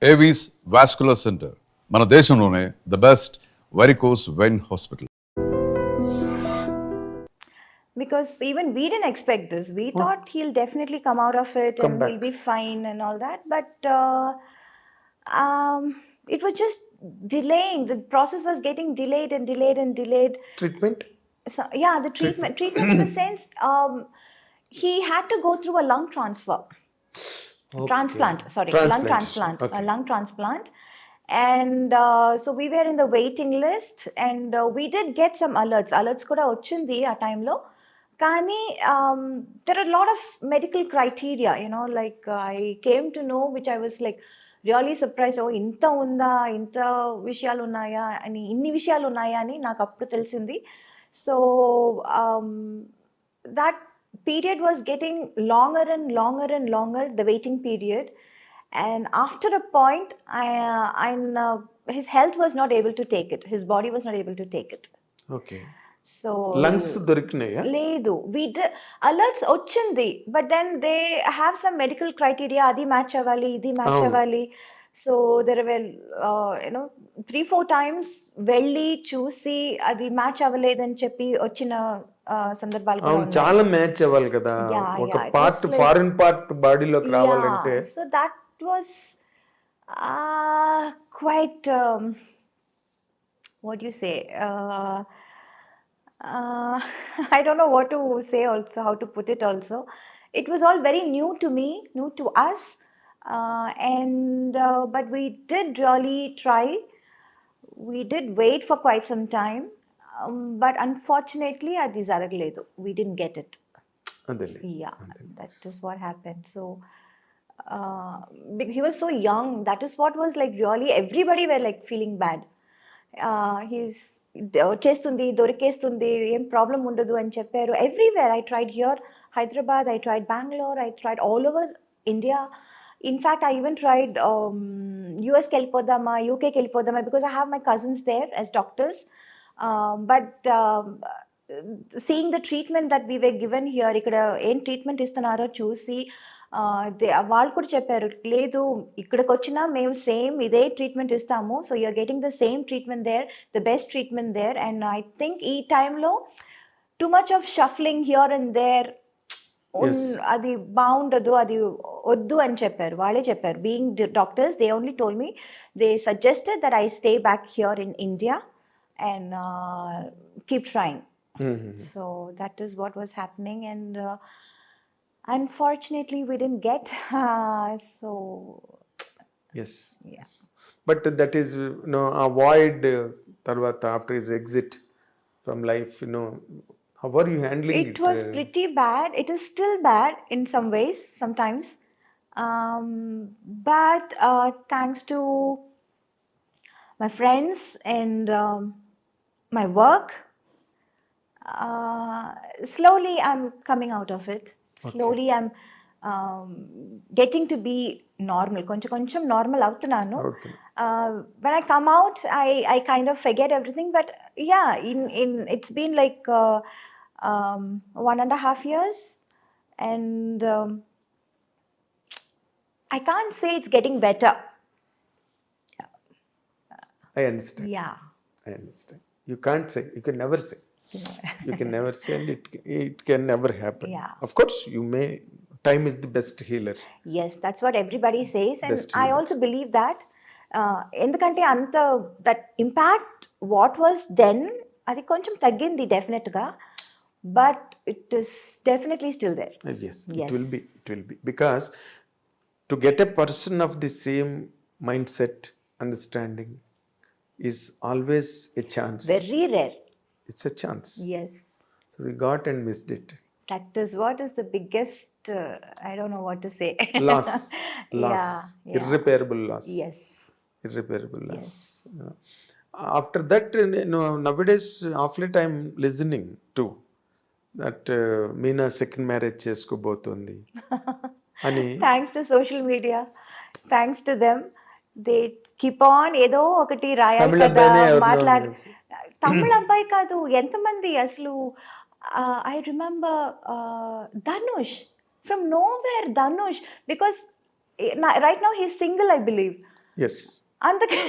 Avis vascular centre మన దేశంలోనే the best varicose vein hospital. Because even we didn't expect this. We thought he'll definitely come out of it and he'll be fine and all that. But it was just delaying. The process was getting delayed and delayed and delayed. Treatment? So, yeah, the treatment in the sense he had to go through a lung transfer. Okay. Transplant. Lung transplant. Okay. A lung transplant. And so we were in the waiting list and we did get some alerts kuda ochindi a time lo. Kani there are a lot of medical criteria, like I came to know, which I was like really surprised. Oh, inta unda, inta vishayalu unnaya ani, inni vishayalu unnaya ani naaku appudu telisindi. So that period was getting longer and longer and longer, the waiting period. And after a point, his health was not able to take it. His body was not able to take it. Okay. So lungs దొరికినాయా? లేదు, we did alerts వచ్చింది, but then they have some medical criteria, అది match అవ్వాలి, ఇది match అవ్వాలి. So there well 3-4 times వెళ్ళి చూసి అది మ్యాచ్ అవ్వలేదని చెప్పి వచ్చిన సందర్భాలు కూడా ఉన్నాయి. చాలా మ్యాచ్ అవ్వాలి కదా, ఒక పార్ట్ ఫారిన్ పార్ట్ బాడీలోకి రావాలంటే. So that was quite what do you say, I don't know what to say also, how to put it also. It was all very new to me, new to us, and but we did really try. We did wait for quite some time, but unfortunately adi zaragaledu, we didn't get it. Yeah, that is what happened. So he was so young. That is what was like really everybody were like feeling bad. He's చేస్తుంది, దొరికేస్తుంది, ఏం problem ఉండదు అని చెప్పారు. Everywhere I tried here, Hyderabad, I tried Bengaluru, I tried all over India. In fact I even tried యూఎస్కి వెళ్ళిపోదామా, యూకేకి వెళ్ళిపోదామా, because I have my cousins there as doctors. But seeing the treatment that we were given here, ఇక్కడ ఏం treatment ఇస్తున్నారో చూసి వాళ్ళు కూడా చెప్పారు, లేదు ఇక్కడికి వచ్చినా మేము సేమ్ ఇదే ట్రీట్మెంట్ ఇస్తాము. So you are getting the same treatment there, the best treatment there. And I think ఈ టైంలో too much of shuffling here and there అది బాగుండదు, అది వద్దు అని చెప్పారు, వాళ్ళే చెప్పారు. Being doctors, they only told me, they suggested that I stay back here in India and keep trying. So that is what was happening. And unfortunately we didn't get so yes. But that is avoid tarvata after his exit from life, how are you handling it? It was pretty bad. It is still bad in some ways sometimes, but thanks to my friends and my work, slowly I'm coming out of it. Slowly I'm getting to be normal. కొంచెం normal అవుతున్నాను. When I come out, I kind of forget everything. But yeah, in it's been like 1.5 years, and I can't say it's getting better. I understand. Yeah, I understand. You can't say. You can never say. You can never say, and it can never happen. Yeah. Of course, time is the best healer. Yes, that's what everybody says, and I also believe that. ఎందుకంటే అంత that impact what was then, అది కొంచెం తగ్గింది definite గా, but it is definitely still there. Yes. It will be because to get a person of the same mindset, understanding is always a chance. Very rare. It's a chance. Yes. So we got and missed it. That is what is the biggest, I don't know what to say. Loss. Yeah. Irreparable loss. Yes. Irreparable loss. Yes. After that, nowadays, of late I'm listening to that Meena second marriage cheskobotundi. Ani. Thanks to social media. Thanks to them. They keep on ఏదో ఒకటి రాయాలి కదా, మాట్లాడి. తమిళ అబ్బాయి కాదు, ఎంతమంది అసలు. I remember Dhanush, from nowhere Dhanush, because right now he's single, I believe. Yes అందుకే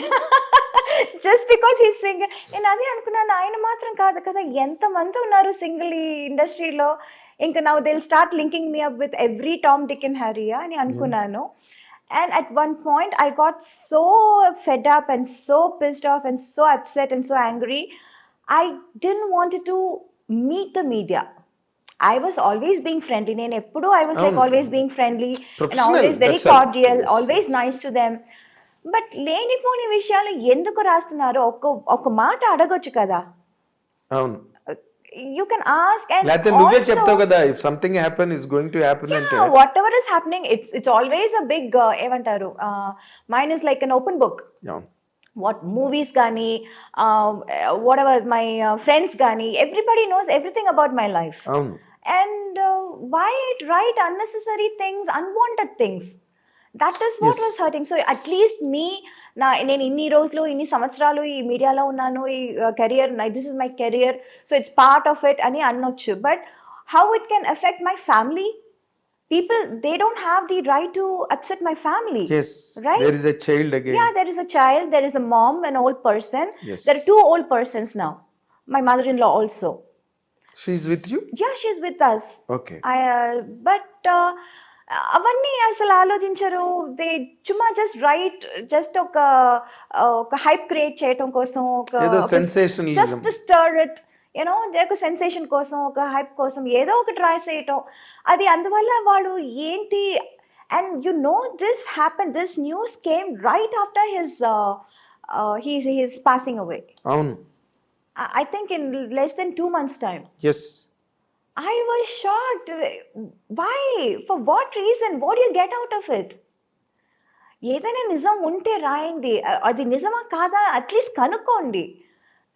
జస్ట్ బికాస్ ఈ సింగిల్, నేను అదే అనుకున్నాను, ఆయన మాత్రం కాదు కదా, ఎంతమంది ఉన్నారు సింగిల్ ఈ ఇండస్ట్రీలో, ఇంకా now they'll start linking me up with every Tom Dick and Harry అని అనుకున్నాను. And at one point, I got so fed up and so pissed off and so upset and so angry. I didn't want to meet the media. I was always being friendly. I was like always being friendly and Professional, always very that's all. cordial, Yes. always nice to them. But లేనిపోని విషయాలు ఎందుకు రాస్తున్నారు? ఒక మాట అడగొచ్చు కదా. అవును, you can ask. And లేకపోతే నువ్వే చెప్తావు కదా, if something happen is going to happen అంటే whatever is happening, it's always a big ఏమంటారు, mine is like an open book. అవును, వాట్ మూవీస్ కానీ, వాట్ ఎవర్ మై ఫ్రెండ్స్ కానీ, everybody knows everything about my life. అవును, and why write unnecessary things, unwanted things? That is what was hurting. So at least నేను ఇన్ని రోజులు ఇన్ని సంవత్సరాలు ఈ మీడియాలో ఉన్నాను, ఈ career, this is my career, so it's part of it అని అనొచ్చు. But how it can affect my family? People, they don't have the right to upset my family. yes, right? there is a child again. Yeah, there is a child, there is a mom, an old person. Yes. There are two old persons now. My mother-in-law also. She's with you? Yeah, she's with us. Okay. But అవన్నీ అసలు ఆలోచించరు. They చుమ్మా just right, just ఒక hype create చేయటం కోసం, ఏదో sensationalism. Just stir it, you know, ఒక sensation కోసం, ఒక హైప్ కోసం ఏదో ఒకటి రాసేయటం. అది అందువల్ల వాళ్ళు ఏంటి, and you know this happen, this news came right after his passing away. అవును, I think in less than 2 months' time. yes. I was shocked. Why? For what reason? What do you get out of it? ఏదైనా నిజం ఉంటే రాయండి, అది నిజమా కాదా at least కనుక్కోండి.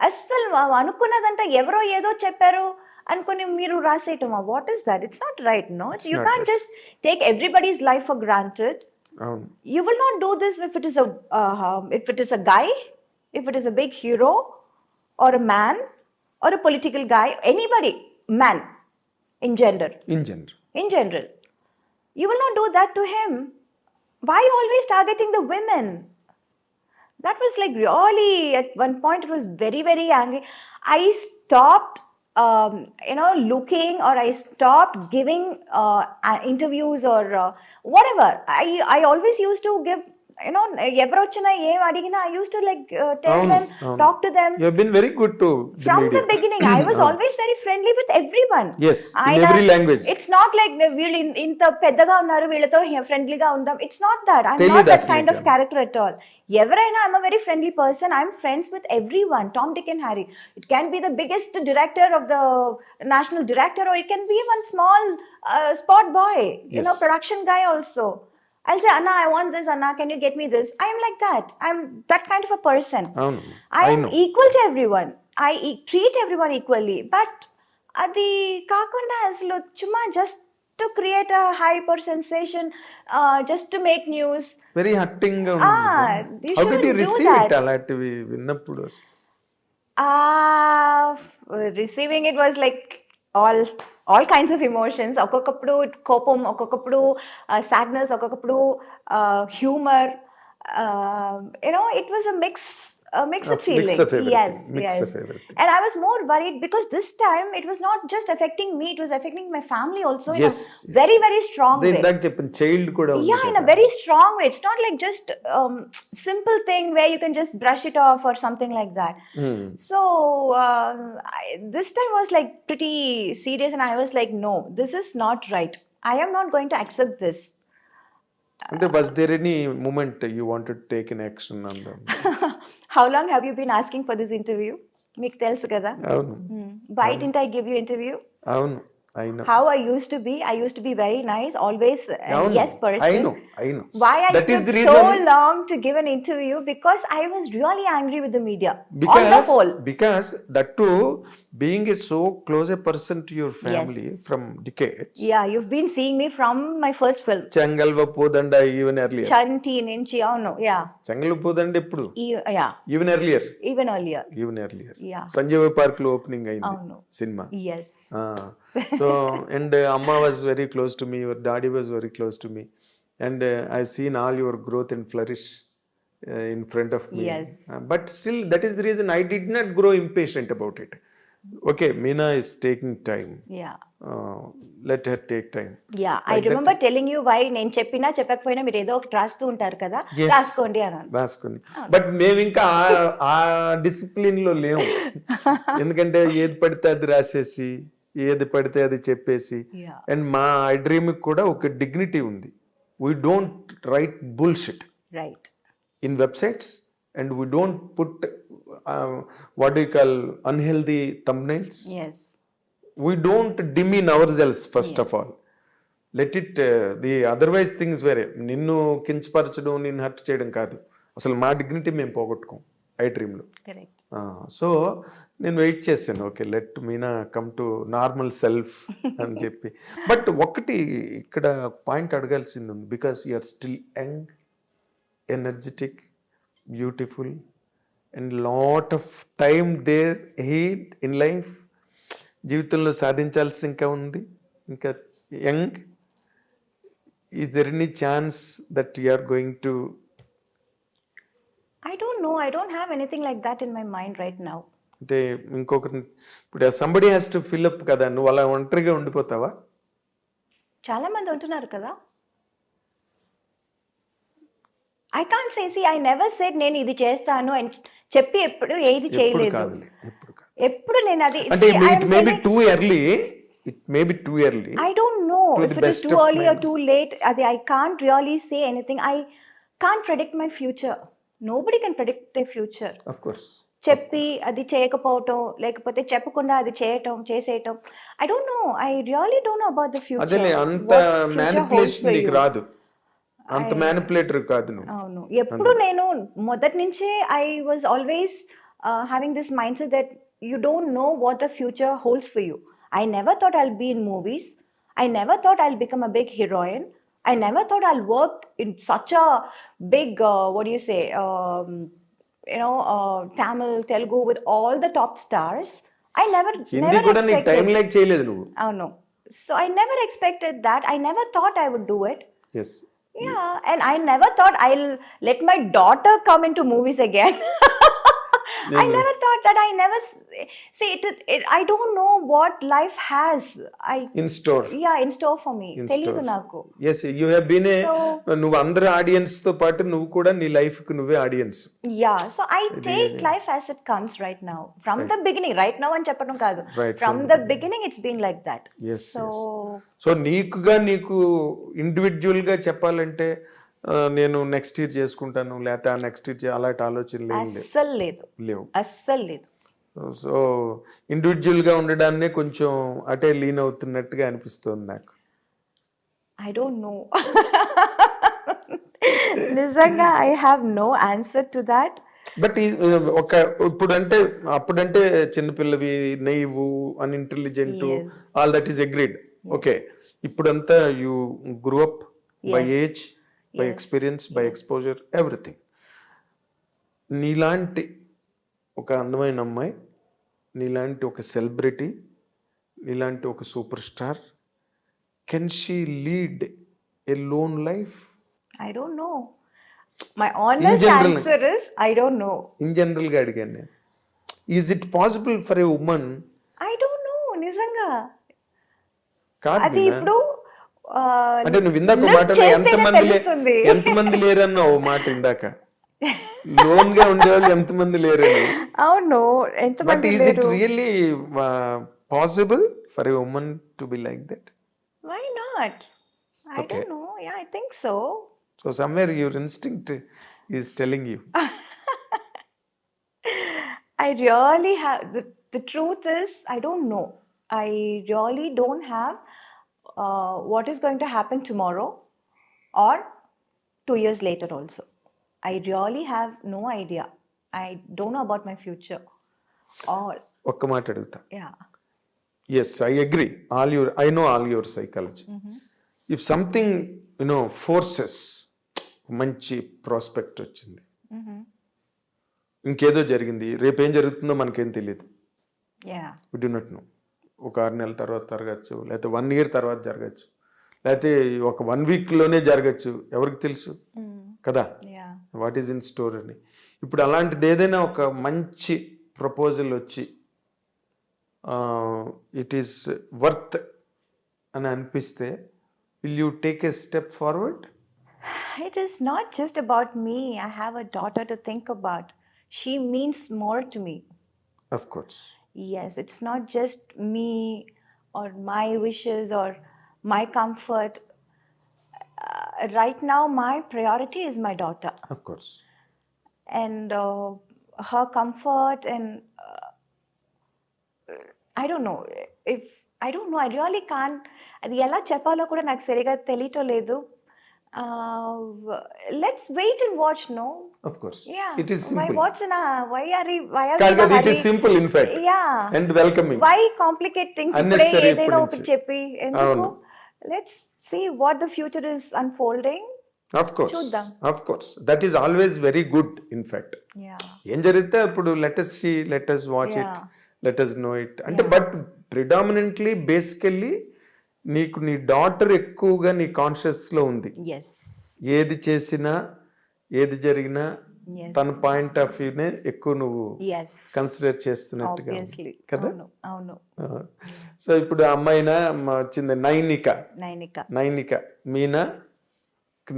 అస్సలు అనుకున్నదంతా ఎవరో ఏదో చెప్పారు అనుకుని మీరు రాసేయటమా? What is that? It's not right. No, you can't just take everybody's life for granted. అవును, You will not do this if it is a guy, if it is a big hero or a man or a political guy, anybody, man, in general. in general. You will not do that to him. Why always targeting the women? That was like really, at one point it was very, very angry. I stopped looking, or I stopped giving interviews or whatever. I always used to give, ఎవరు వచ్చినా ఏం అడిగినా I used to like tell them, talk to them. You have been very good to the From media. the beginning, I was always very friendly with everyone. Yes, in every language. It's not like వీళ్ళు ఇంత పెద్దగా ఉన్నారు వీళ్ళతో ఫ్రెండ్లీగా ఉందాం. It's not that. I'm Tell not you that that kind of character at all. ఎవరైనా, I'm a very friendly person. I'm friends with everyone. Tom, Dick and Harry. It can be the biggest director of the national director, or it can be one small spot boy, Yes. production guy also. I'll say, Anna, I want this. Anna, can you get me this? I'm like that. I'm that kind of a person. అవును, I am know. equal to everyone. I treat everyone equally. But అది కాకుండా అసలు చుమ్మా just to create a hype or sensation, just to make news. Very hurting గా ఉంది. You How did you shouldn't do receive that. it అలాంటివి విన్నప్పుడు? Receiving it was like all kinds of emotions. ఒక్కొక్కప్పుడు కోపం, ఒక్కొక్కప్పుడు sadness, ఒక్కొక్కప్పుడు humor. It was a mixed feeling. Mix of everything. Yes, Mix yes. of everything. And I was more worried because this time it was not just affecting me, it was affecting my family also in Yes, a very, very strong way. ఇందాక చెప్పిన child కూడా ఉంది Yeah, in a కదా. very strong way. It's not like just simple thing where you can just brush it off or something like that. Hmm. So this time was like pretty serious, and I was like, no, this is not right. I am not going to accept this. అంటే was there any moment you wanted to take an action on them? How long have you been asking for this interview? మీకు తెలుసు కదా. అవును, Why didn't I give you interview? అవును, I know. How I used to be very nice, always a అవును, yes person. I know. Why I That is took the so reason. long to give an interview? Because I was really angry with the media. On the whole. Because that too, being a so close a person to your family from decades. Yeah, you've been seeing me from my first film. చెంగల్వ పోదండ even earlier. Chanti నుంచి అవును. Yeah. చెంగల్వ పోదండ ఎప్పుడు? Yeah. Even earlier. Even earlier. Yeah. Sanjeeva park లో opening అయింది అవును. Cinema. Yes. So and Amma was very close to me, your daddy was very close to me, and I've seen all your growth and flourish in front of me. Yes. But still, that is the reason I did not grow impatient about it. Okay, Meena is taking time. Yeah. Let her take time. Yeah I Like that. Remember telling you why నేను చెప్పినా చెప్పకపోయినా మీరు ఏదో ఒకటి రాస్తూ ఉంటారు కదా, Yes. రాసుకోండి అన్నాను. రాసుకుని బట్ మేము ఇంకా ఆ డిసిప్లిన్ లో లేము. ఎందుకంటే ఏది పడితే అది రాసేసి ఏది పడితే అది చెప్పేసి. Yeah. అండ్ మా ఐ డ్రీమ్ కూడా ఒక డిగ్నిటీ ఉంది. We don't write bullshit right. in websites, and we don't put what do you call unhealthy thumbnails. Yes. We don't demean ourselves first of all. Let it the otherwise things వేరే. నిన్ను కించపరచడం, నిన్ను hurt చేయడం కాదు. అసలు మా dignity మేము పోగొట్టుకోం I డ్రీమ్లో. కరెక్ట్. సో నేను వెయిట్ చేశాను, okay let Meena come to normal self అని చెప్పి. బట్ ఒకటి ఇక్కడ పాయింట్ అడగాల్సింది ఉంది, because you are still young, energetic, beautiful, and lot of time there ahead in life. జీవితంలో సాధించాల్సి ఇంకా ఉంది, ఇంకా young. Is there any chance that you are going to? I don't know, I don't have anything like that in my mind right now. అంటే ఇంకొకరిని ఇప్పుడు somebody has to fill up కదా, నువ్వు అలా ఒంటరిగా ఉండిపోతావా? చాలా మంది ఉంటున్నారు కదా. I can't say, see I never said నేను ఇది చేస్తాను అని చెప్పి ఎప్పుడు ఏది ఎప్పుడు చేయలేదు. కాదులే, ఎప్పుడు కాదు. ఎప్పుడు నేను అది అంటే it may be too early, it may be too early. I don't know To if the it is best too of early my or too late. I can't really say anything. I can't predict my future. Nobody can predict their future. Of course. చెప్పి అది చేయకపోవటం, లేకపోతే చెప్పకుండా అది చేయటం, చేసేయటం. I don't know. I really don't know about the future. అదేలే, అంత What future holds manipulation for నీకు you. రాదు, అంత మ్యానిపులేటర్ కాదు నువ్వు. అవును. ఎప్పుడు నేను మొదటి నుంచే I was always having this mind set that you don't know what the future holds for you. I never thought I'll be in movies. I never thought I'll become a big heroine. I never thought I'll work in such a big, what do you say, Tamil, Telugu with all the top stars. I never Hindi కూడా నీకు time expected. Like చేయలేదు నువ్వు. Oh no. So I never expected that. I never thought I would do it. Yes. Yeah, and I never thought I'll let my daughter come into movies again. I never thought that. I never see it. I don't know what life has. In store. In store for me. In తెలియదు store. నాకు. Yes, you have been a, So- నువ్వు అందరి audience తో పాటు నువ్వు కూడా నీ life కు నువ్వే audience. Yeah, so I take life as it comes right now. From the beginning, right now అని చెప్పడం కాదు. Right, From the beginning, it's been like that. Yes, So so నీకు ఇండివిజువల్ గా చెప్పాలంటే నేను నెక్స్ట్ ఇయర్ చేసుకుంటాను, లేకపోతే నెక్స్ట్ ఇయర్ అలాంటి ఆలోచనలు ఏం అస్సలు లేదు, లేవు. అస్సలు లేదు. సో ఇండివిజువల్ గా ఉండడాన్నే కొంచెం అటే లీన్ అవుతున్నట్టుగా అనిపిస్తుంది నాకు. I don't know. నిజంగా I have no answer to that. But ఒక అప్పుడంటే చిన్నపిల్లవి, naive, unintelligent, Yes. All that is agreed. Okay, ఇప్పుడంతా you grew up by Yes. Age, by Yes. Experience, by exposure, everything. నీలాంటి ఒక అందమైన అమ్మాయి, నీలాంటి ఒక సెలబ్రిటీ, నీలాంటి ఒక super star, can she lead a lone life? I don't know. My honest general. answer is I don't know. In జనరల్గా అడిగాను నేను. Is it possible for a women? I don't know. నిజంగా కాదు అది మీనా. ఇప్పుడు అంటే నువ్వు ఇందాక look మాటలో చేస్తేనే తెలుస్తుంది. ఎంతమంది లేరన్నా ఓ మాట ఇందాక, లోన్ గా ఉండేవాళ్ళు ఎంతమంది లేరని. అవును, బట్ ఎంతమంది ఈజ్ ఇట్ లేరు. Really possible for a women to be like that? Why not? I Okay. don't know. Yeah, I think so. So somewhere your instinct is telling you. I really have the truth is I don't know. I really don't have what is going to happen tomorrow or 2 years later also. I really have no idea. I don't know about my future. Or ఒక్క మాట అడుగుతా. yeah. Yes, I agree. I know all your psychology. If something forces, మంచి prospect వచ్చింది, ఇంకేదో జరిగింది, రేపేం జరుగుతుందో మనకేం తెలియదు. Yeah. We do not know. ఒక 6 నెలల తర్వాత జరగచ్చు, లేకపోతే 1 year తర్వాత జరగచ్చు, లేకపోతే ఒక 1 week లోనే జరగచ్చు, ఎవరికి తెలుసు కదా. Yeah. What is in store అని. ఇప్పుడు అలాంటిది ఏదైనా ఒక మంచి ప్రపోజల్ వచ్చి ఇట్ ఈస్ వర్త్ అని అనిపిస్తే will you take a step forward? It is not just about me. I have a daughter to think about. She means more to me. Of course. Yes, it's not just me or my wishes or my comfort. Right now, my priority is my daughter Of course. and her comfort. And I don't know if I don't know. I really can't. అది ఎలా చెప్పాలో కూడా నాకు సరిగా తెలియటం లేదు. Let's wait and watch. No. Of course. Yeah. It is Why? simple. What's in a? Why are we? Kaga, in a it is hurry? simple in fact. Yeah. And welcoming. Why complicate things? Unnecessary ఇప్పుడే ఏదైనా ఇప్పుడు ఒకటి నుంచి. చెప్పి ఎందుకు? అవును. Let's see what the future is unfolding. Of course. చూద్దాం. Of course. That is always very good in fact. Yeah. ఏం జరిగితే అప్పుడు let us see, let us watch it, Yeah. let us know it. అంటే but predominantly basically నీకు నీ daughter ఎక్కువగా నీ కాన్షియస్లో ఉంది. Yes. ఏది చేసినా ఏది జరిగినా Yes. తన పాయింట్ ఆఫ్ వ్యూనే ఎక్కువ నువ్వు Yes. కన్సిడర్ చేస్తున్నట్టుగా ఉంది. Obviously. కదా? అవును. అవును. సో ఇప్పుడు అమ్మాయినా వచ్చింది నైనిక మీనా,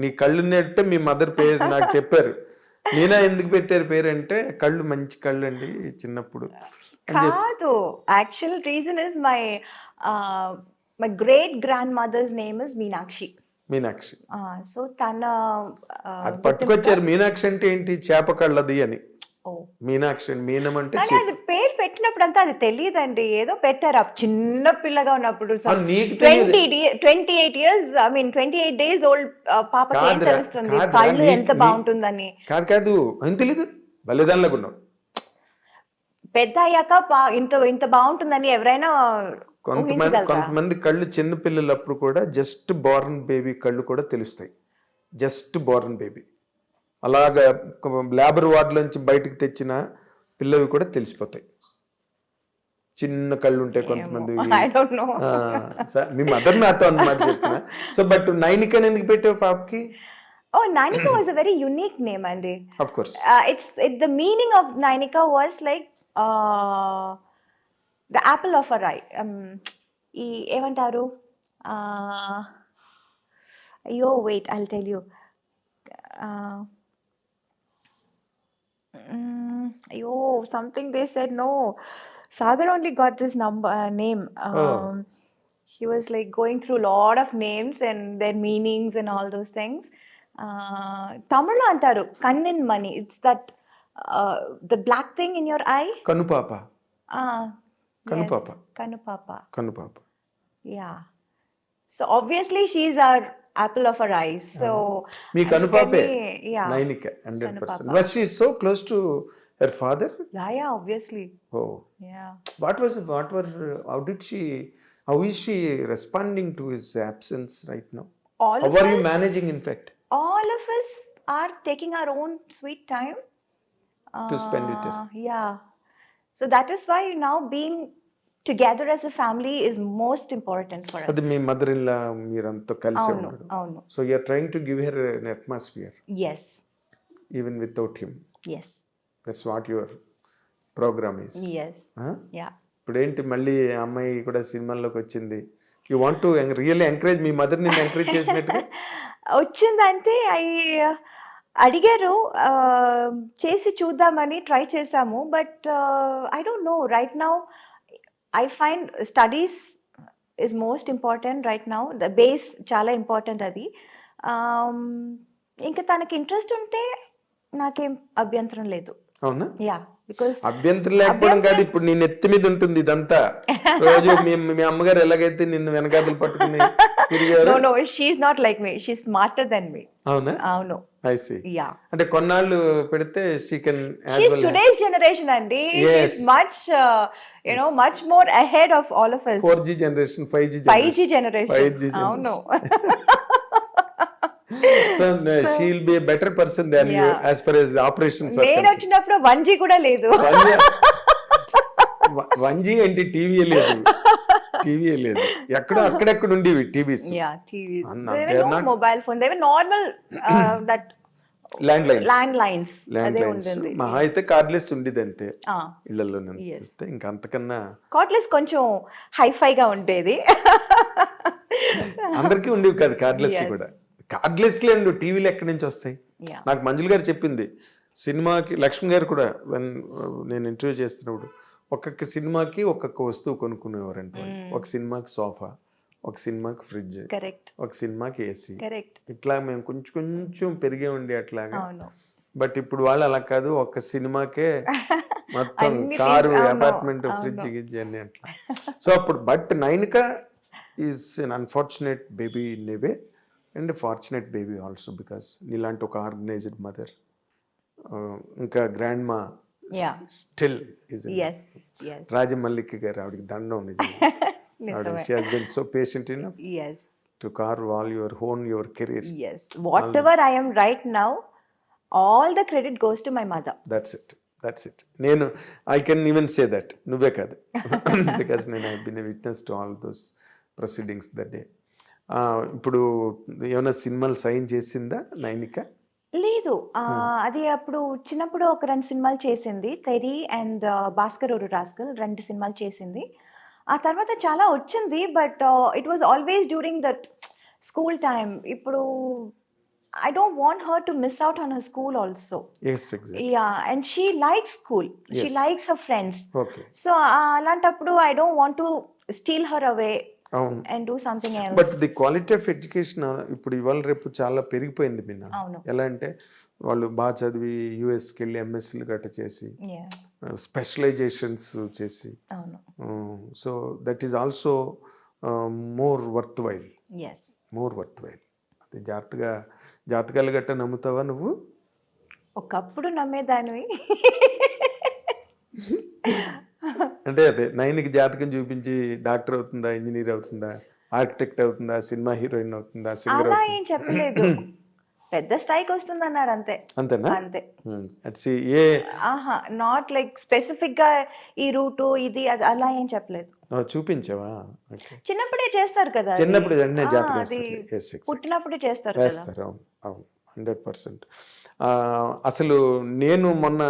నీ కళ్ళు నెట్టే మీ మదర్ పేరు నాకు చెప్పారు. మీనా ఎందుకు పెట్టారు పేరు అంటే కళ్ళు మంచి కళ్ళు అండి చిన్నప్పుడు. కాదు. Actual reason is my great grandmother's name is Meenakshi. Meenakshi. So తన అది పట్టుకొచ్చారు. మీనాక్షి అంటే ఏంటి? చేప కళ్ళది అని. Oh. మీనాక్షి అని మీనం అంటే కానీ అది పేరు పెట్టినప్పుడు అంతా అది తెలియదండి. ఏదో పెట్టారు ఆ చిన్న పిల్లగా ఉన్నప్పుడు. నీకు తెలియదు. 28 years, I mean 28 days old పాపకి ఏం కాదురా, తెలుస్తుంది కాదురా, కళ్ళు ఎంత బాగుంటుందని? కాదు ఏం తెలీదు. బలిదానిలాగా ఉన్నావు. పెద్ద అయ్యాక ఇంత బాగుంటుందని ఎవరైనా కొంతమంది కళ్ళు చిన్న పిల్లలప్పుడు కూడా జస్ట్ బోర్న్ బేబీ కళ్ళు కూడా తెలుస్తాయి. జస్ట్ బోర్న్ బేబీ అలాగా లేబర్ వార్డులోంచి బయటకు తెచ్చిన పిల్లవి కూడా తెలిసిపోతాయి. చిన్న కళ్ళు ఉంటాయి కొంతమంది. I don't know. Me mother నాతో అన్నమాట చెప్పిన. సో బట్ నైనిక ఎందుకు పెట్టావు పాపకి? Oh, Nainika was a very unique name, Andy. Of course. The meaning of Nainika was like the apple of her eye. ఏమంటారు? అయ్యో wait, I'll tell you. అయ్యో something they said. No, Sagar only got this name. He was like going through a lot of names and their meanings and all those things. Tamil antaru kannin mani. It's that the black thing in your eye. కనుపాప. Kanupapa. Kanupapa. Kanupapa. Yeah. So obviously she's our apple of her eyes. So me కనుపాపే. Yeah. Nainika 100%. Was she so close to her father? Yeah, obviously. Oh. Yeah. How is she responding to his absence right now? All How of are you us- managing in fact All of us are taking our own sweet time to spend with her? Yeah. So that is why now being together as a family is most important for us. అది మీ mother in law మీరంతా కలిసి అవును. ఉన్నారు. అవును. So you are trying to give her an atmosphere Yes. even without him. Yes. That's what your program is. Yes. Huh? Yeah. ఇప్పుడు ఏంటి మళ్ళీ అమ్మాయి కూడా సినిమాల్లోకి వచ్చింది. You want to really encourage me mother ని ఎంకరేజ్ చేసినట్టుగా? వచ్చిందంటే అడిగారు, చేసి చూద్దామని ట్రై చేసాము. But I don't no right now. I find studies is most important right now. The base చాలా ఇంపార్టెంట్ అది. ఇంకా తనకి ఇంట్రెస్ట్ ఉంటే నాకేం అభ్యంతరం లేదు. అవునా? యా, బికాస్ అభ్యంతరం లేకపోవడం కాదు, ఇప్పుడు నీ నెత్తి మీద ఉంటుంది ఇదంతా. రోజు మీ అమ్మగారు ఎలాగైతే నిన్ను వెనకాదలు పట్టుకుని తిరిగారు. No no, she is not like me. She is smarter than me. అవునా? అవును. I see. యా, అంటే కొన్నాళ్ళు పెడితే she can she is today's generation అండి. She is much much more ahead of all of us. 4G generation, 5G generation. 5G అవును. So she will be a better person than you as far as the operations are నేను concerned. వచ్చినప్పుడు 1G కూడా లేదు. 1G అంటే TV లేదు. అక్కడెక్కడ ఉండేవి TVs. Yeah, TVs. Anna, There they are were no not- mobile phone. They were normal that land lines land lines land అదే lines ఉంటుంది. మహా అయితే కార్డ్లెస్ ఉండేది అంతే ఇళ్లలోనే Yes. ఇంకా అంతకన్నా కార్డ్లెస్ కొంచెం హైఫైగా ఉండేది. అందరికీ ఉండేవి కాదు కార్డ్లెస్ Yes. కూడా. కార్డ్లెస్ లేండి టీవీలు ఎక్కడి నుంచి వస్తాయి? Yeah. నాకు మంజుల గారు చెప్పింది, సినిమాకి లక్ష్మి గారు కూడా నేను ఇంటర్వ్యూ చేస్తున్నప్పుడు ఒక్కొక్క సినిమాకి ఒక్కొక్క వస్తువు కొనుక్కునేవారంట. ఒక సినిమాకి సోఫా, ఒక సినిమాకి ఫ్రిడ్జ్, కరెక్ట్ ఒక సినిమాకి ఏసీ. కరెక్ట్. ఇట్లా మేము కొంచెం కొంచెం పెరిగే ఉండి అట్లాగా. అవును. బట్ ఇప్పుడు వాళ్ళు అలా కాదు, ఒక్క సినిమాకే మొత్తం అన్ని కారు, అవును, అపార్ట్మెంట్, అవును. ఫ్రిడ్జ్ గిడ్జ్ అన్ని అట్లా. సో అప్పుడు but Nainika is an unfortunate baby in a way and fortunate baby also because నీలాంటి ఒక ఆర్గనైజ్డ్ మదర్, ఇంకా grandma Yeah. Still is Yes. Yes. Rajamallika garu, ఆవిడకి దండం నిజంగా. నిజమే. She has been so patient enough Yes. To carve all your own your career. Yes. Whatever I am right now, all the credit goes to my mother. That's it. నేను I can even say that, నువ్వే కాదు, because నేను I been a witness to all those proceedings that day. ఇప్పుడు ఏమైనా సినిమాలు sign చేసిందా నైనిక? లేదు, అది అప్పుడు చిన్నప్పుడు ఒక 2 సినిమాలు చేసింది, తెరి అండ్ భాస్కర్ ఒక రాస్కల్, 2 సినిమాలు చేసింది. ఆ తర్వాత చాలా వచ్చింది, but it was always during that school time. ఇప్పుడు I don't want her to miss out on her school also. Yes, exactly. Yeah, and she likes school. She Yes. likes her friends. Okay. So అలాంటప్పుడు I don't want to steal her away అవును. and do something else. But the quality of education ఇప్పుడు ఇవాళ రేపు చాలా పెరిగిపోయింది మీనా. అవును. ఎలా అంటే వాళ్ళు బాగా చదివి యూఎస్కి వెళ్ళి ఎంఎస్సీలు గట్ట చేసి Yeah. స్పెషలైజేషన్స్ చేసి, అవును. So that is also more worth while. Yes. అది జాతకాలు గట్ట నమ్ముతావా నువ్వు? ఒకప్పుడు నమ్మేదానివి. అంటే అదే నైన్కి జాతకం చూపించి డాక్టర్ అవుతుందా, ఇంజనీర్ అవుతుందా, ఆర్కిటెక్ట్ అవుతుందా, సినిమా హీరోయిన్ అవుతుందా, సింగర్ అలా అవుతుందా? ఏం చెప్పలేదు. పెద్ద స్థాయికి వస్తుందన్నారు అంతే. అంతేనా? అంతే. అట్సి ఏ ఆహా, నాట్ లైక్ స్పెసిఫిక్ గా ఈ రూటు ఇది అది అలా ఏం చెప్పలేదు. చూపించావా? ఓకే. చిన్నప్పుడే చేస్తారు కదా అది. చిన్నప్పుడు వెంటనే జాతకం అది వేస్తారు. Yes, exactly. పుట్టినప్పుడే చేస్తారు కదా. వేస్తారు. అవును 100%. అసలు నేను మొన్న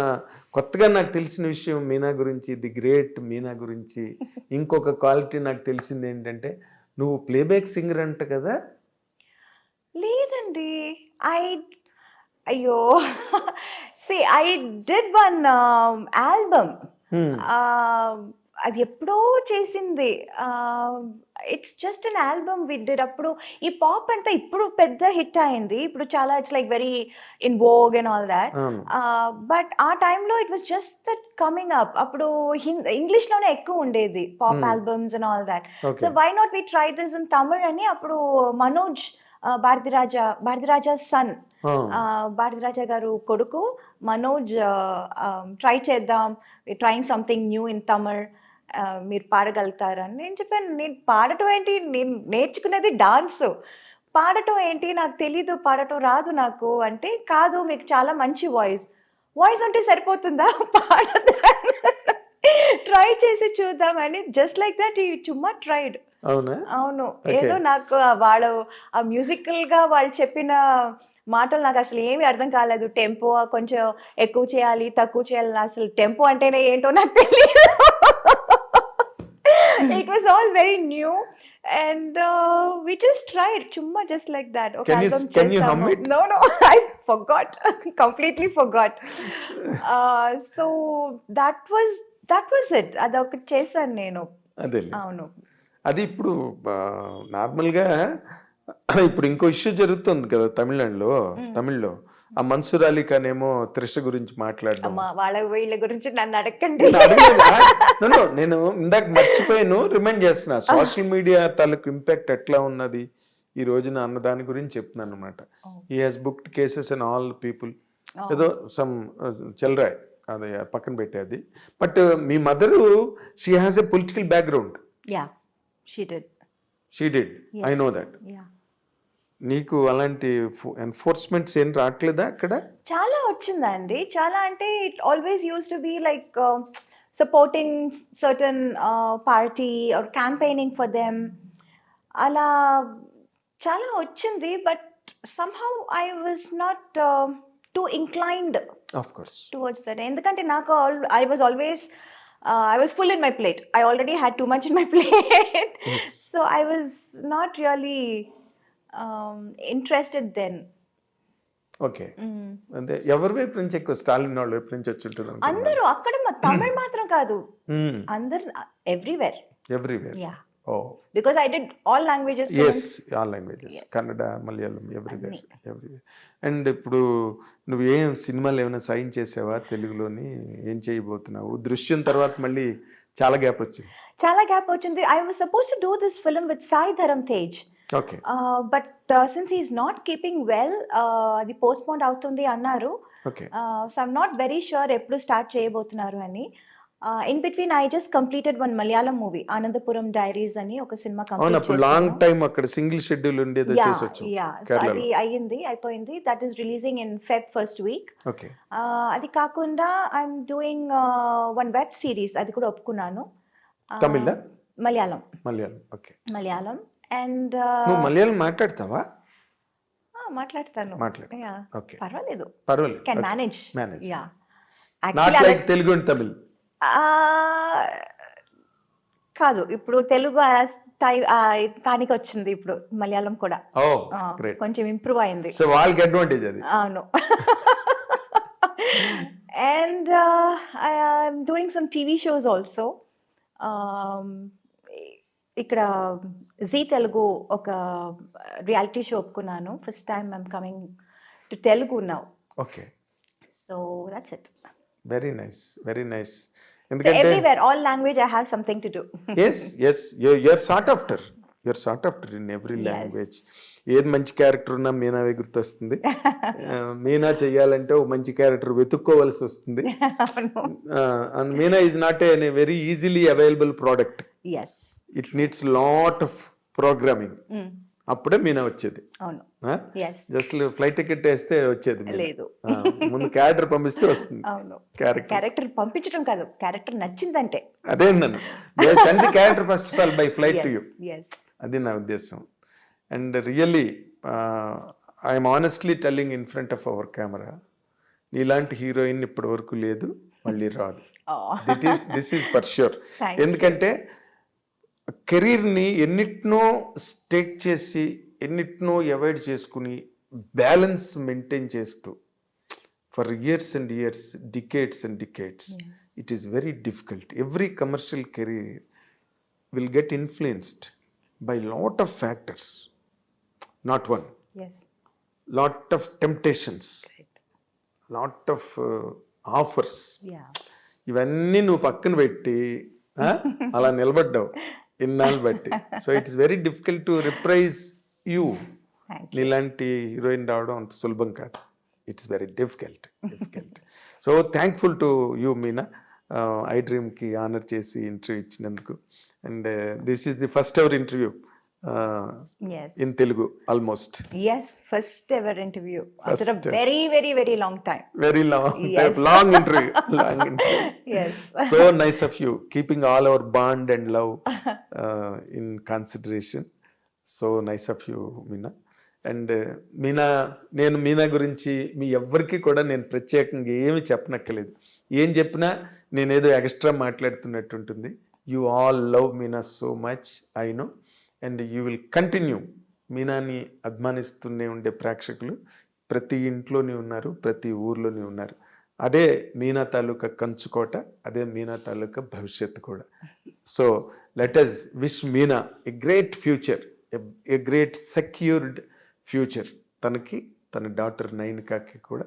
కొత్తగా నాకు తెలిసిన విషయం మీనా గురించి, ది గ్రేట్ మీనా గురించి ఇంకొక క్వాలిటీ నాకు తెలిసింది ఏంటంటే, నువ్వు ప్లేబ్యాక్ సింగర్ అంట కదా? లేదండి, అయ్యో see I did one album. అది ఎప్పుడో చేసింది. It's just an album we did. అప్పుడు ఈ పాప్ అంతా ఇప్పుడు పెద్ద హిట్ అయింది. ఇప్పుడు చాలా it's like very in vogue and all that. But ఆ టైంలో it was just that coming up. అప్పుడు ఇంగ్లీష్లోనే ఎక్కువ ఉండేది pop albums and all that. So why not we try this in Tamil అని అప్పుడు మనోజ్ భారతిరాజా సన్, భారతిరాజా గారు కొడుకు మనోజ్ ట్రై చేద్దాం, trying something new in Tamil, మీరు పాడగలుగుతారని. నేను చెప్పాను, నేను పాడటం ఏంటి, నేను నేర్చుకున్నది డాన్స్, పాడటం ఏంటి, నాకు తెలీదు, పాడటం రాదు నాకు అంటే, కాదు మీకు చాలా మంచి వాయిస్ ఉంటే సరిపోతుందా, పాడదా, ట్రై చేసి చూద్దామని. జస్ట్ లైక్ దట్ ఈ చుమ్మా ట్రైడ్. అవును. ఏదో నాకు వాళ్ళు ఆ మ్యూజికల్ గా వాళ్ళు చెప్పిన మాటలు నాకు అసలు ఏమీ అర్థం కాలేదు. టెంపో కొంచెం ఎక్కువ చేయాలి, తక్కువ చేయాలి, అసలు టెంపో అంటేనే ఏంటో నాకు తెలియదు. It was all very new and we just tried chumma just like that. Okay, can you hum it? No, I forgot. Completely forgot. So that was it. adokati chesanu nenu. అదే అవును. అది ఇప్పుడు నార్మల్గా ఇప్పుడు ఇంకో ఇష్యూ జరుగుతుంది కదా తమిళ్లో ఆ మన్సూర్ అలీ ఖాన్ ఏమో త్రిష గురించి మాట్లాడడం. వాళ్ళ వీళ్ళ గురించి నన్ను అడగండి. నేను ఇందాక మర్చిపోయాను, రిమైండ్ చేస్తున్నా. సోషల్ మీడియా తాలూకు ఇంపాక్ట్ ఎట్లా ఉన్నది ఈ రోజున అన్న దాని గురించి చెప్తున్నాను అనమాట. He has booked cases and all people, ఏదో సమ్ చెల్రాయ్, అది పక్కన పెట్టేది. But me mother she has a political background. Yeah, she did. I know that. నీకు అలాంటి ఎన్ఫోర్స్మెంట్స్ ఏం రావట్లేదా అక్కడ? చాలా వచ్చిందండి. చాలా అంటే it always use to be like supporting certain party or campaigning for them, అలా చాలా వచ్చింది. But somehow I was not too inclined of course. towards that. ఎందుకంటే నాకు I was always I was full in my plate. I already had too much in my plate. Yes. So I was not really interested then. Okay. అంటే ఎవరి వైపు నుంచి ఎక్కువ స్టాలిన్ వాళ్ళ వైపు నుంచి వచ్చి ఉంటుంది అందరూ అక్కడ తమిళ్ మాత్రం కాదు, అందరు everywhere. Everywhere. Yeah, oh because I did all languages. Yes, all languages, Kannada, Malayalam, everywhere, everywhere. And ఇప్పుడు నువ్వు ఏం సినిమాలు ఏమైనా సైన్ చేసావా తెలుగులోని? ఏం చేయబోతున్నావు? దృశ్యం తర్వాత మళ్ళీ చాలా గ్యాప్ వచ్చింది. చాలా గ్యాప్ వచ్చింది. I was supposed to do this film with Sai Dharam Tej. Okay. But since he is not keeping well, అది పోస్ట్పోన్ అవుతుంది అన్నారు. Okay. So I'm not very sure ఎప్పుడు స్టార్ట్ చేయబోతున్నారు అని. In between I just completed one Malayalam movie, Anandapuram Diaries అని ఒక cinema అవును, complete అప్పుడు లాంగ్ టైం అక్కడ సింగిల్ షెడ్యూల్ ఉండేది చేసొచ్చు సో అది అయిపోయింది. That is releasing in Feb first week. Okay. అది కాకుండా I'm doing one web series, అది కూడా ఒప్పుకున్నాను. తమిళ? మలయాళం. మలయాళం. ఓకే. మలయాళం. అండ్ నువ్వు మలయాళం మాట్లాడతావా? మాట్లాడతాను. Yeah. ఓకే, పర్వాలేదు. పర్వాలేదు. Can manage. Yeah, not like Telugu and Tamil. కాదు, ఇప్పుడు తెలుగు తానికి వచ్చింది, ఇప్పుడు మలయాళం కూడా ఓ గ్రేట్. కొంచెం ఇంప్రూవ్ అయింది. సో వాళ్ళకి అడ్వాంటేజ్ అది. అవును. And I'm doing some TV shows also. ఇక్కడ జీ తెలుగు ఒక రియాలిటీ షో ఒప్పుకున్నాను. First time I'm coming to Telugu now. Okay. So that's it. Very nice, very nice. So everywhere, all language, I have something to do. yes, you're sought after. You're sought after in every language. ఏది మంచి character ఉన్నా మీనావే గుర్తొస్తుంది. మీనా చెయ్యాలంటే ఒక మంచి character వెతుక్కోవలసి వస్తుంది. And Meena is not a very easily available product. Yes. It needs lot of programming. అప్పుడే మీనా వచ్చేది. అవును. జస్ట్ ఫ్లైట్ టికెట్ వేస్తే వచ్చేది లేదు, ముందు క్యారెక్టర్ పంపిస్తే వస్తుంది. అవును. క్యారెక్టర్ పంపించడం కాదు, క్యారెక్టర్ నచ్చిందంటే. అదే నన్ను send the character first of all by flight to you. అది నా ఉద్దేశం. And really I'm honestly telling in front of our camera, నీలాంటి హీరోయిన్ ఇప్పటి వరకు లేదు, మళ్ళీ రాదు. This is for sure. ఎందుకంటే కెరీర్ని ఎన్నిటినో స్టేక్ చేసి ఎన్నిటినో అవాయిడ్ చేసుకుని బ్యాలెన్స్ మెయింటైన్ చేస్తూ for years and years, decades and decades, it is very difficult. Every commercial career will get influenced by lot of factors, not one. Lot of temptations, lot of offers. ఇవన్నీ నువ్వు పక్కన పెట్టి అలా నిలబడ్డావు ఇన్నాళ్ళు బట్టి. So it is very difficult to reprise you. నీలాంటి heroine రావడం అంత సులభం కాదు. It's very difficult. So thankful to you Meena, I డ్రీమ్కి ఆనర్ చేసి ఇంటర్వ్యూ ఇచ్చినందుకు. And this is the first ever interview in Telugu almost. Yes, first ever interview after a very long time. Very long. Yes. Long interview. Long interview. Yes. So nice of you, keeping all our bond and love in consideration. So nice of you, Meena. And నేను మీనా గురించి మీ ఎవ్వరికి కూడా నేను ప్రత్యేకంగా ఏమి చెప్పనక్కలేదు. ఏం చెప్పినా నేనేదో ఎక్స్ట్రా మాట్లాడుతున్నట్టు ఉంటుంది. You all love Meena so much, I know. And you will continue. మీనాని అభిమానిస్తూనే ఉండే ప్రేక్షకులు ప్రతి ఇంట్లోనే ఉన్నారు, ప్రతి ఊర్లోనే ఉన్నారు. అదే మీనా తాలూకా కంచుకోట, అదే మీనా తాలూకా భవిష్యత్తు కూడా. So let us wish Meena a great future, a great secured future. తనకి, తన డాటర్ నైనికాకి కూడా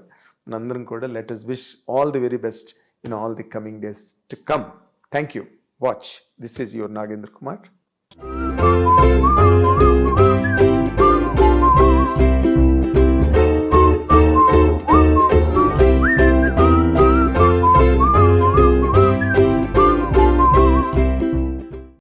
మనందరం కూడా let us wish all the very best in all the coming days to come. Thank you. Watch. This is your Nagendra Kumar.